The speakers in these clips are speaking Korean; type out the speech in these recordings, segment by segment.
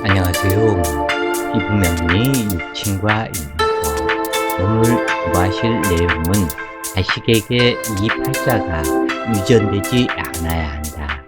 안녕하세요. 피부명리 육친과입니다. 오늘 공부하실 내용은 자식에게 이 팔자가 유전되지 않아야 한다.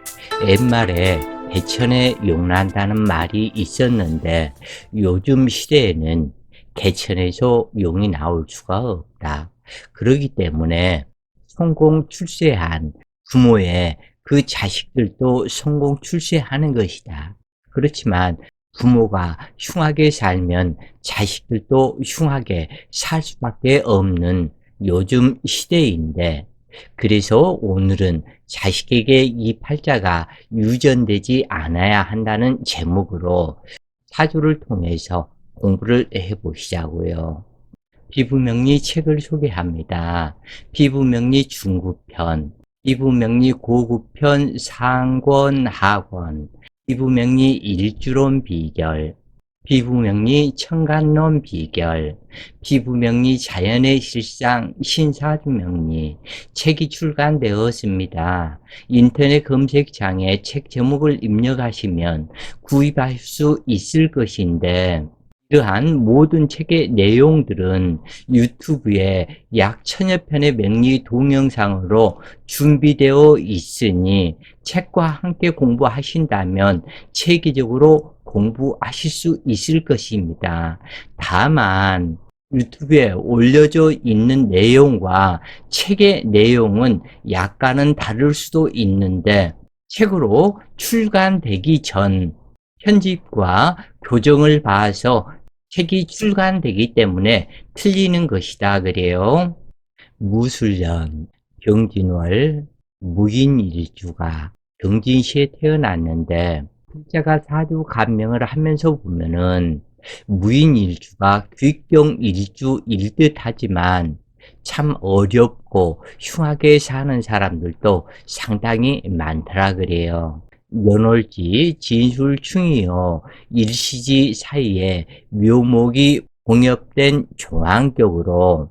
옛말에 개천에 용난다는 말이 있었는데 요즘 시대에는 개천에서 용이 나올 수가 없다. 그렇기 때문에 성공 출세한 부모의 그 자식들도 성공 출세하는 것이다. 그렇지만 부모가 흉하게 살면 자식들도 흉하게 살 수밖에 없는 요즘 시대인데, 그래서 오늘은 자식에게 이 팔자가 유전되지 않아야 한다는 제목으로 사주를 통해서 공부를 해보시자고요. 피부명리 책을 소개합니다. 피부명리 중급편, 피부명리 고급편 상권 하권, 피부명리 일주론 비결, 피부명리 청간론 비결, 피부명리 자연의 실상 신사주명리 책이 출간되었습니다. 인터넷 검색창에 책 제목을 입력하시면 구입할 수 있을 것인데, 이러한 모든 책의 내용들은 유튜브에 약 1000여 편의 명리 동영상으로 준비되어 있으니 책과 함께 공부하신다면 체계적으로 공부하실 수 있을 것입니다. 다만 유튜브에 올려져 있는 내용과 책의 내용은 약간은 다를 수도 있는데, 책으로 출간되기 전 편집과 교정을 봐서 책이 출간되기 때문에 틀리는 것이다 그래요. 무술년, 경진월, 무인일주가 경진시에 태어났는데, 글자가 사주 간명을 하면서 보면은 무인일주가 귀경일주일 듯 하지만 참 어렵고 흉하게 사는 사람들도 상당히 많더라 그래요. 연월지 진술충이요 일시지 사이에 묘목이 공엽된 종합격으로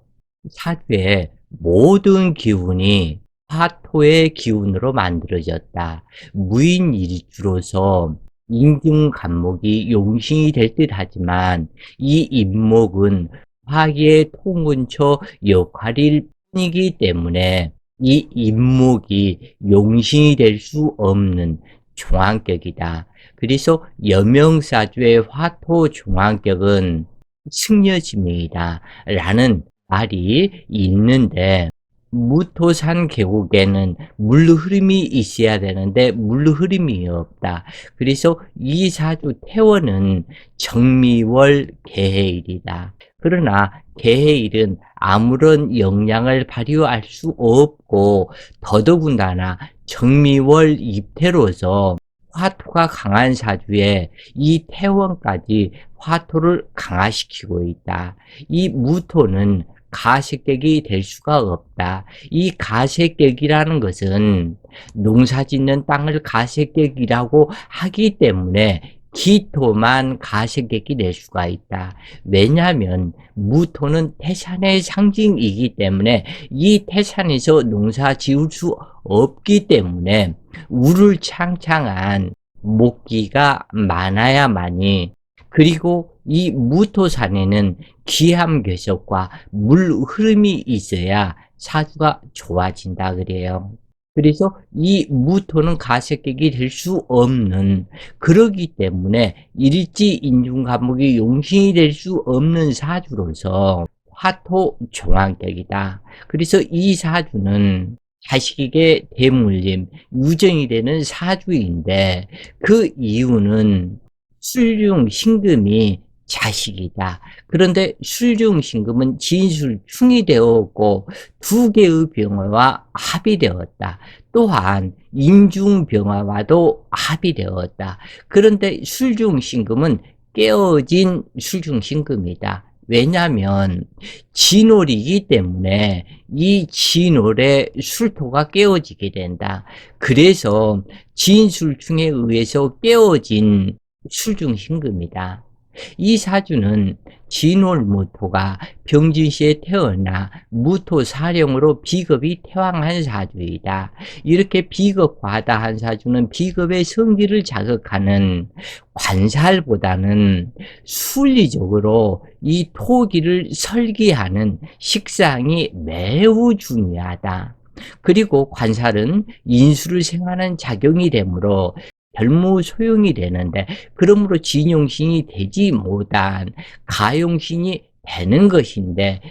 사주의 모든 기운이 화토의 기운으로 만들어졌다. 무인일주로서 인중간목이 용신이 될 듯 하지만 이 인목은 화기의 통근처 역할일 뿐이기 때문에 이 인목이 용신이 될 수 없는 종합격이다. 그래서 여명사주의 화토 종합격은 승려지명이다 라는 말이 있는데, 무토산 계곡에는 물 흐름이 있어야 되는데 물 흐름이 없다. 그래서 이 사주 태원은 정미월 개해일이다. 그러나 개해일은 아무런 영향을 발휘할 수 없고, 더더군다나 정미월 입태로서 화토가 강한 사주에 이 태원까지 화토를 강화시키고 있다. 이 무토는 가색객이 될 수가 없다. 이 가색객이라는 것은 농사짓는 땅을 가색객이라고 하기 때문에 기토만 가색객이 될 수가 있다. 왜냐하면 무토는 태산의 상징이기 때문에 이 태산에서 농사 지을 수 없기 때문에 우를 창창한 목기가 많아야만이, 그리고 이 무토산에는 기함괴석과 물 흐름이 있어야 사주가 좋아진다 그래요. 그래서 이 무토는 가색객이 될 수 없는, 그러기 때문에 일지 인중간목이 용신이 될 수 없는 사주로서 화토 종합격이다. 그래서 이 사주는 자식에게 대물림, 유정이 되는 사주인데, 그 이유는 술중 신금이 자식이다. 그런데 술중 신금은 진술충이 되었고 두 개의 병화와 합이 되었다. 또한 인중병화와도 합이 되었다. 그런데 술중 신금은 깨어진 술중 신금이다. 왜냐하면 진월이기 때문에 이 진월에 술토가 깨어지게 된다. 그래서 진술충에 의해서 깨어진 술중신금이다. 이 사주는 진월무토가 병진시에 태어나 무토사령으로 비겁이 태왕한 사주이다. 이렇게 비겁과다한 사주는 비겁의 성기를 자극하는 관살보다는 순리적으로 이 토기를 설기하는 식상이 매우 중요하다. 그리고 관살은 인수를 생하는 작용이 되므로 별무 소용이 되는데, 그러므로 진용신이 되지 못한 가용신이 되는 것인데,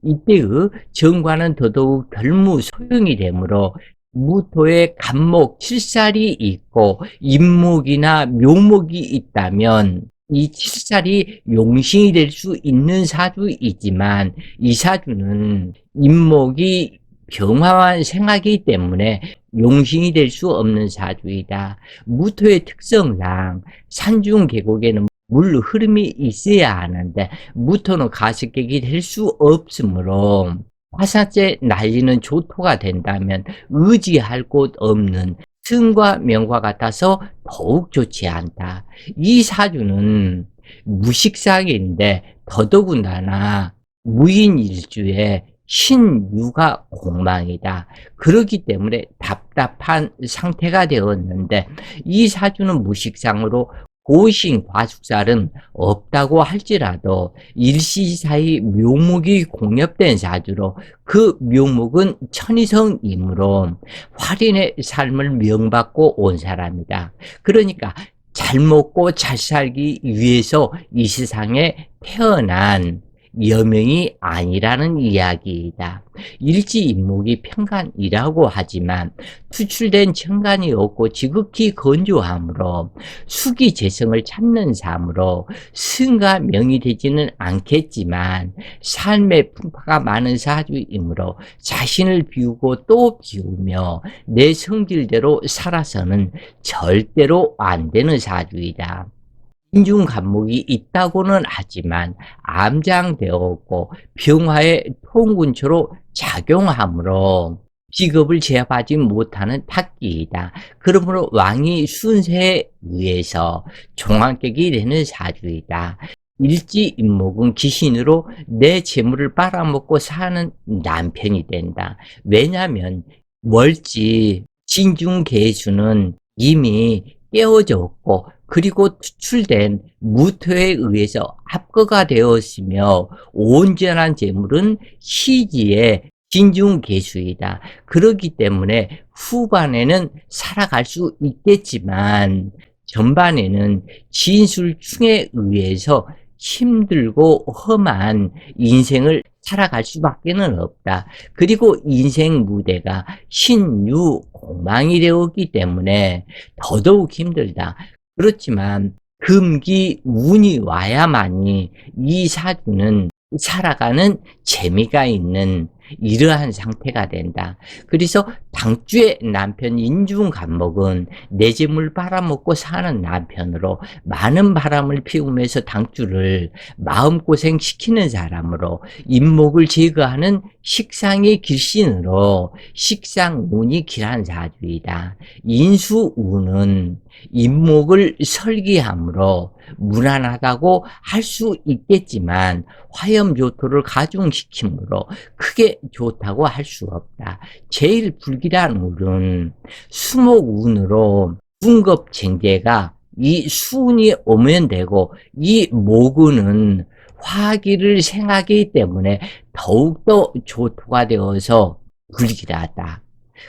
이때의 정관은 더더욱 별무 소용이 되므로 무토에 간목, 칠살이 있고 임목이나 묘목이 있다면 이 칠살이 용신이 될 수 있는 사주이지만, 이 사주는 임목이 병화와 생하기 때문에 용신이 될 수 없는 사주이다. 무토의 특성상 산중 계곡에는 물 흐름이 있어야 하는데 무토는 가습객이 될 수 없으므로 화살째 날리는 조토가 된다면 의지할 곳 없는 승과 명과 같아서 더욱 좋지 않다. 이 사주는 무식상인데 더더군다나 무인일주에 신유가 공망이다. 그렇기 때문에 답답한 상태가 되었는데, 이 사주는 무식상으로 고신 과숙살은 없다고 할지라도 일시사이 묘목이 공엽된 사주로 그 묘목은 천이성이므로 활인의 삶을 명받고 온 사람이다. 그러니까 잘 먹고 잘 살기 위해서 이 세상에 태어난 여명이 아니라는 이야기이다. 일지임목이 편간이라고 하지만 투출된 천간이 없고 지극히 건조하므로 수기재성을 찾는 삶으로 승과 명이 되지는 않겠지만 삶의 풍파가 많은 사주이므로 자신을 비우고 또 비우며 내 성질대로 살아서는 절대로 안 되는 사주이다. 인중간목이 있다고는 하지만 암장되었고 병화의 통군초로 작용하므로 직업을 제압하지 못하는 탁기이다. 그러므로 왕이 순세에 의해서 종황객이 되는 사주이다. 일지임목은 기신으로 내 재물을 빨아먹고 사는 남편이 된다. 왜냐하면 월지 진중계수는 이미 깨어졌고 그리고 투출된 무토에 의해서 합거가 되었으며 온전한 재물은 시지의 진중계수이다. 그렇기 때문에 후반에는 살아갈 수 있겠지만 전반에는 진술충에 의해서 힘들고 험한 인생을 살아갈 수밖에는 없다. 그리고 인생 무대가 신유 공망이 되었기 때문에 더더욱 힘들다. 그렇지만 금기 운이 와야만이 이 사주는 살아가는 재미가 있는 이러한 상태가 된다. 그래서 당주의 남편 인중간목은 내 재물 빨아먹고 사는 남편으로 많은 바람을 피우면서 당주를 마음고생 시키는 사람으로 임목을 제거하는 식상의 길신으로 식상운이 길한 사주이다. 인수운은 임목을 설기함으로 무난하다고 할 수 있겠지만 화염조토를 가중시킴으로 크게 좋다고 할 수 없다. 제일 불길한 운은 수목운으로 중급쟁제가 이 수운이 오면 되고 이 목운은 화기를 생하기 때문에 더욱더 조토가 되어서 불길하다.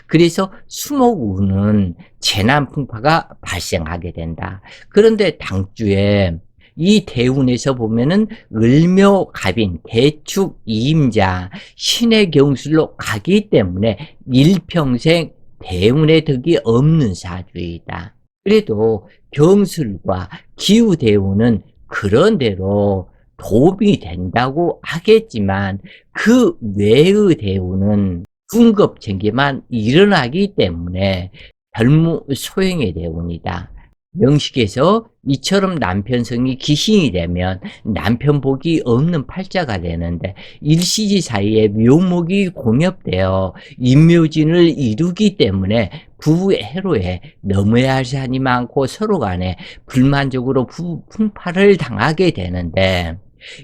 그래서 수목운은 재난풍파가 발생하게 된다. 그런데 당주에 이 대운에서 보면은 을묘갑인, 대축, 이임자, 신의 경술로 가기 때문에 일평생 대운의 덕이 없는 사주이다. 그래도 경술과 기후대운은 그런대로 도움이 된다고 하겠지만 그 외의 대운은 중급쟁계만 일어나기 때문에 별무 소형의 대운이다. 명식에서 이처럼 남편성이 기신이 되면 남편 복이 없는 팔자가 되는데 일시지 사이에 묘목이 공엽되어 인묘진을 이루기 때문에 부부의 해로에 넘어야 할 산이 많고 서로 간에 불만족으로 풍파를 당하게 되는데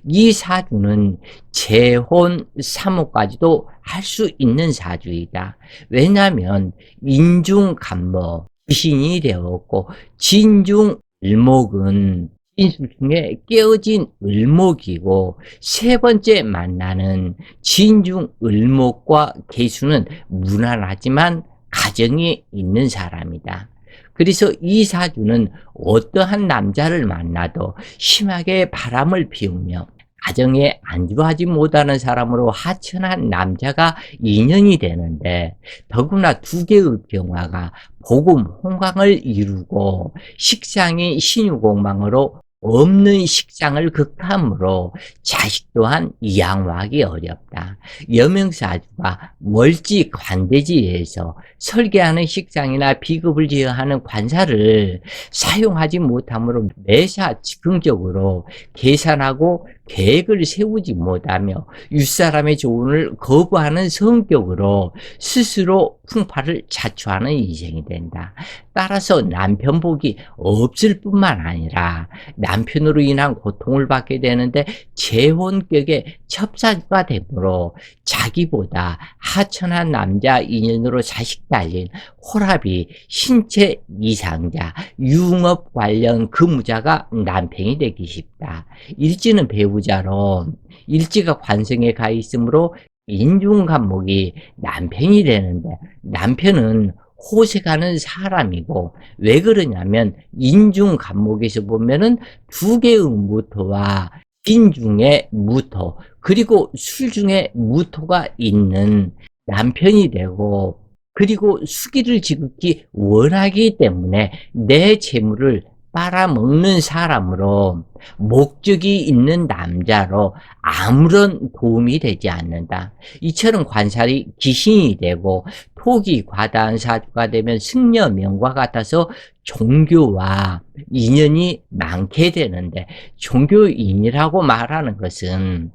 이 사주는 재혼 3호까지도 할 수 있는 사주이다. 왜냐하면 인중간모 귀신이 되었고 진중 을목은 진술 중에 깨어진 을목이고 세 번째 만나는 진중 을목과 계수는 무난하지만 가정이 있는 사람이다. 그래서 이 사주는 어떠한 남자를 만나도 심하게 바람을 피우며 가정에 안주하지 못하는 사람으로 하천한 남자가 인연이 되는데 더구나 두 개의 병화가 복음 홍광을 이루고 식상이 신유공망으로 없는 식상을 극함으로 자식 또한 양호하기 어렵다. 여명사주가 월지 관대지에서 설계하는 식상이나 비급을 제어하는 관사를 사용하지 못하므로 매사 즉흥적으로 계산하고 계획을 세우지 못하며 윗사람의 조언을 거부하는 성격으로 스스로 풍파를 자초하는 인생이 된다. 따라서 남편 복이 없을 뿐만 아니라 남편으로 인한 고통을 받게 되는데 재혼격의 첩사가 되므로 자기보다 하천한 남자 인연으로 자식 달린 호랍이 신체 이상자, 융업 관련 근무자가 남편이 되기 쉽다. 일지는 배우자로 일지가 관성에 가 있으므로 인중간목이 남편이 되는데 남편은 호색하는 사람이고 왜 그러냐면 인중간목에서 보면은 두 개의 무토와 인중의 무토 그리고 술중에 무토가 있는 남편이 되고 그리고 수기를 지극히 원하기 때문에 내 재물을 빨아먹는 사람으로 목적이 있는 남자로 아무런 도움이 되지 않는다. 이처럼 관살이 기신이 되고 톡이 과다한 사주가 되면 승려명과 같아서 종교와 인연이 많게 되는데 종교인이라고 말하는 것은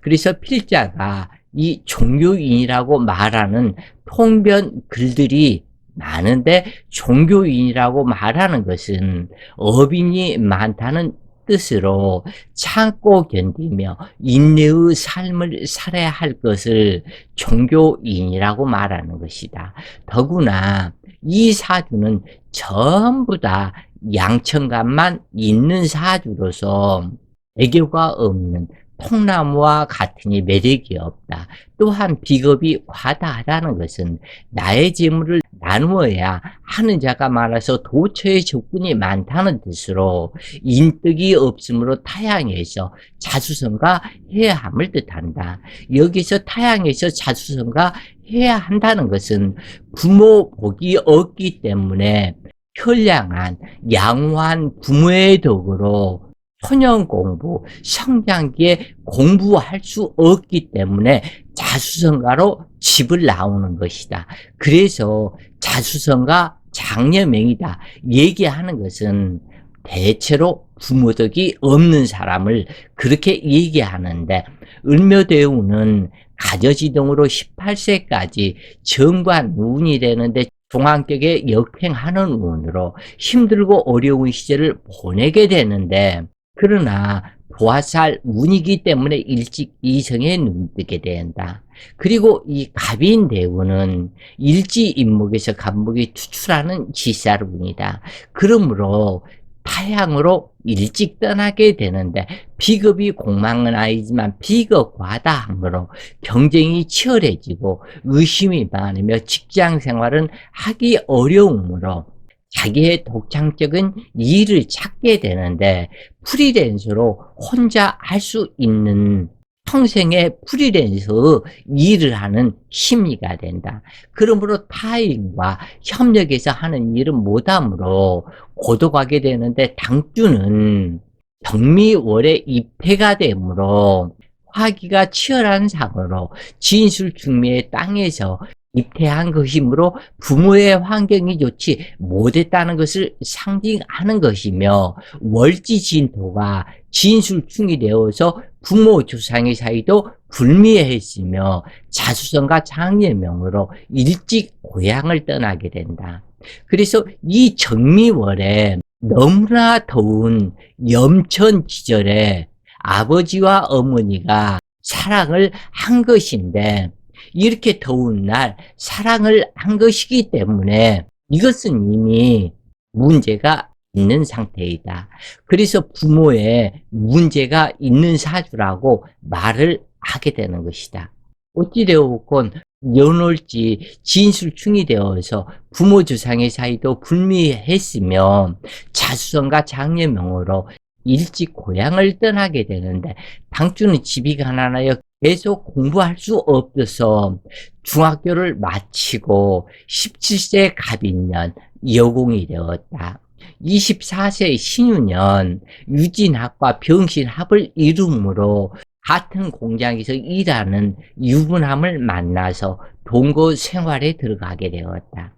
그래서 필자가 이 종교인이라고 말하는 통변 글들이 많은데 종교인이라고 말하는 것은 업인이 많다는 뜻으로 참고 견디며 인내의 삶을 살아야 할 것을 종교인이라고 말하는 것이다. 더구나 이 사주는 전부 다 양천간만 있는 사주로서 애교가 없는 통나무와 같으니 매력이 없다. 또한 비겁이 과다하다는 것은 나의 재물을 나누어야 하는 자가 많아서 도처의 적군이 많다는 뜻으로 인덕이 없으므로 타향에서 자수성가 해야 함을 뜻한다. 여기서 타향에서 자수성가 해야 한다는 것은 부모 복이 없기 때문에 현량한 양호한 부모의 덕으로 초년 공부, 성장기에 공부할 수 없기 때문에 자수성가로 집을 나오는 것이다. 그래서 자수성가 장녀명이다 얘기하는 것은 대체로 부모덕이 없는 사람을 그렇게 얘기하는데 을묘대우는 가저지동으로 18세까지 정관 운이 되는데 종합격에 역행하는 운으로 힘들고 어려운 시절을 보내게 되는데 그러나 도화살 운이기 때문에 일찍 이성에 눈뜨게 된다. 그리고 이 갑인대운은 일지인목에서 간목이 투출하는 지살운이다. 그러므로 타향으로 일찍 떠나게 되는데 비겁이 공망은 아니지만 비겁 과다함으로 경쟁이 치열해지고 의심이 많으며 직장 생활은 하기 어려우므로 자기의 독창적인 일을 찾게 되는데 프리랜서로 혼자 할 수 있는 평생의 프리랜서 일을 하는 심리가 된다. 그러므로 타인과 협력해서 하는 일은 못하므로 고독하게 되는데 당주는 경미월에 입해가 되므로 화기가 치열한 상으로 진술중미의 땅에서 입퇴한 것이므로 부모의 환경이 좋지 못했다는 것을 상징하는 것이며, 월지진토가 진술충이 되어서 부모 조상의 사이도 불미했으며 자수성가 장례명으로 일찍 고향을 떠나게 된다. 그래서 이 정미월에 너무나 더운 염천지절에 아버지와 어머니가 사랑을 한 것인데, 이렇게 더운 날 사랑을 한 것이기 때문에 이것은 이미 문제가 있는 상태이다. 그래서 부모의 문제가 있는 사주라고 말을 하게 되는 것이다. 어찌되었건 연월지 진술충이 되어서 부모 조상의 사이도 불미했으며 자수성가 장례명으로 일찍 고향을 떠나게 되는데, 당주는 집이 가난하여 계속 공부할 수 없어서 중학교를 마치고 17세 갑인년 여공이 되었다. 24세 신유년 유진합과 병신합을 이루므로 같은 공장에서 일하는 유부남을 만나서 동거 생활에 들어가게 되었다.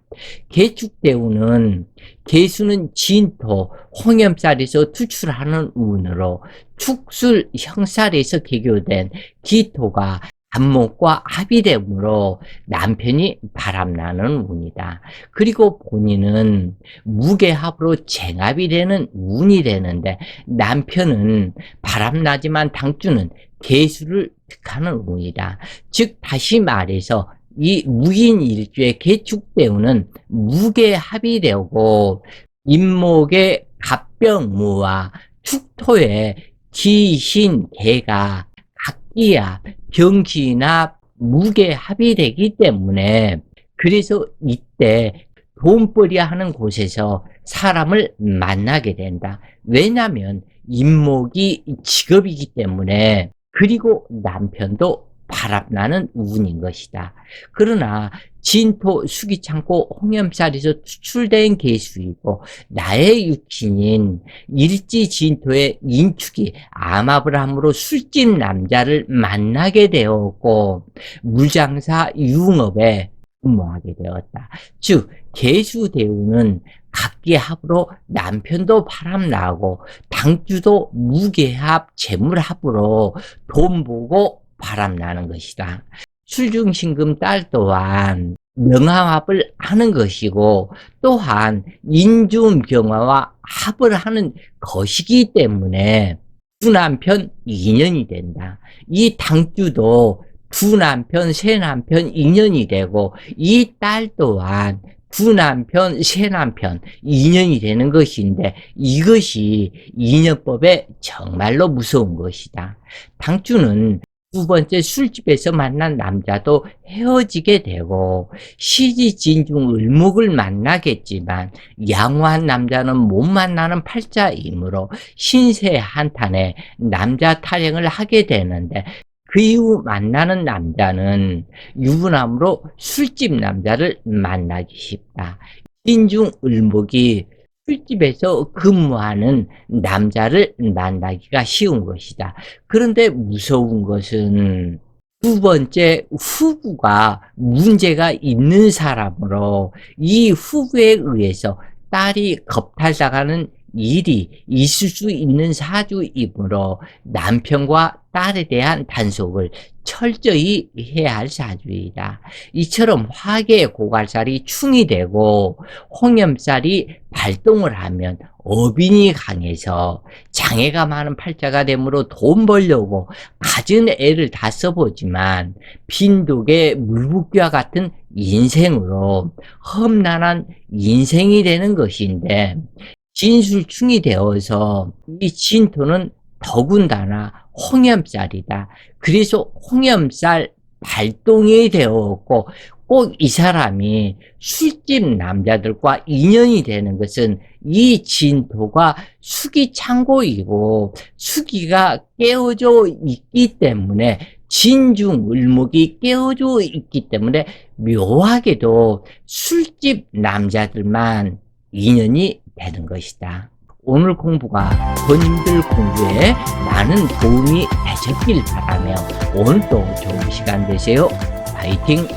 개축대운은 개수는 진토, 홍염살에서 투출하는 운으로 축술 형살에서 개교된 기토가 간목과 합의되므로 남편이 바람나는 운이다. 그리고 본인은 무게합으로 쟁합이 되는 운이 되는데, 남편은 바람나지만 당주는 개수를 득하는 운이다. 즉 다시 말해서 이 무인일주의 개축대운은 무게합이 되고, 임목의 갑병무와 축토의 기신개가 각기야 병신합 무게합이 되기 때문에, 그래서 이때 돈벌이 하는 곳에서 사람을 만나게 된다. 왜냐하면 임목이 직업이기 때문에, 그리고 남편도 바람나는 운인 것이다. 그러나 진토, 수기창고, 홍염살에서 추출된 개수이고, 나의 육신인 일지진토의 인축이 암합을 함으로 술집 남자를 만나게 되었고, 물장사 융업에 근무하게 되었다. 즉 개수대운은 각기합으로 남편도 바람나고 당주도 무게합, 재물합으로 돈 보고 바람나는 것이다. 술중신금 딸 또한 명합을 하는 것이고, 또한 인중병화와 합을 하는 것이기 때문에 두 남편 인연이 된다. 이 당주도 두 남편, 세 남편 인연이 되고, 이 딸 또한 두 남편, 세 남편 인연이 되는 것인데, 이것이 인연법에 정말로 무서운 것이다. 당주는 두 번째 술집에서 만난 남자도 헤어지게 되고, 시지진중 을목을 만나겠지만 양호한 남자는 못 만나는 팔자이므로 신세 한탄에 남자 탈행을 하게 되는데, 그 이후 만나는 남자는 유부남으로 술집 남자를 만나기 쉽다. 신중 을목이 술집에서 근무하는 남자를 만나기가 쉬운 것이다. 그런데 무서운 것은 두 번째 후부가 문제가 있는 사람으로, 이 후부에 의해서 딸이 겁탈당하는 일이 있을 수 있는 사주이므로 남편과 딸에 대한 단속을 철저히 해야 할 사주이다. 이처럼 화계의 고갈살이 충이 되고 홍염살이 발동을 하면 어빈이 강해서 장애가 많은 팔자가 되므로 돈 벌려고 갖은 애를 다 써보지만 빈독의 물붓기와 같은 인생으로 험난한 인생이 되는 것인데, 진술충이 되어서 이 진토는 더군다나 홍염살이다. 그래서 홍염살 발동이 되었고, 꼭 이 사람이 술집 남자들과 인연이 되는 것은 이 진토가 수기창고이고 수기가 깨어져 있기 때문에, 진중을목이 깨어져 있기 때문에 묘하게도 술집 남자들만 인연이 되는 것이다. 오늘 공부가 본인들 공부에 많은 도움이 되셨길 바라며 오늘도 좋은 시간 되세요. 파이팅!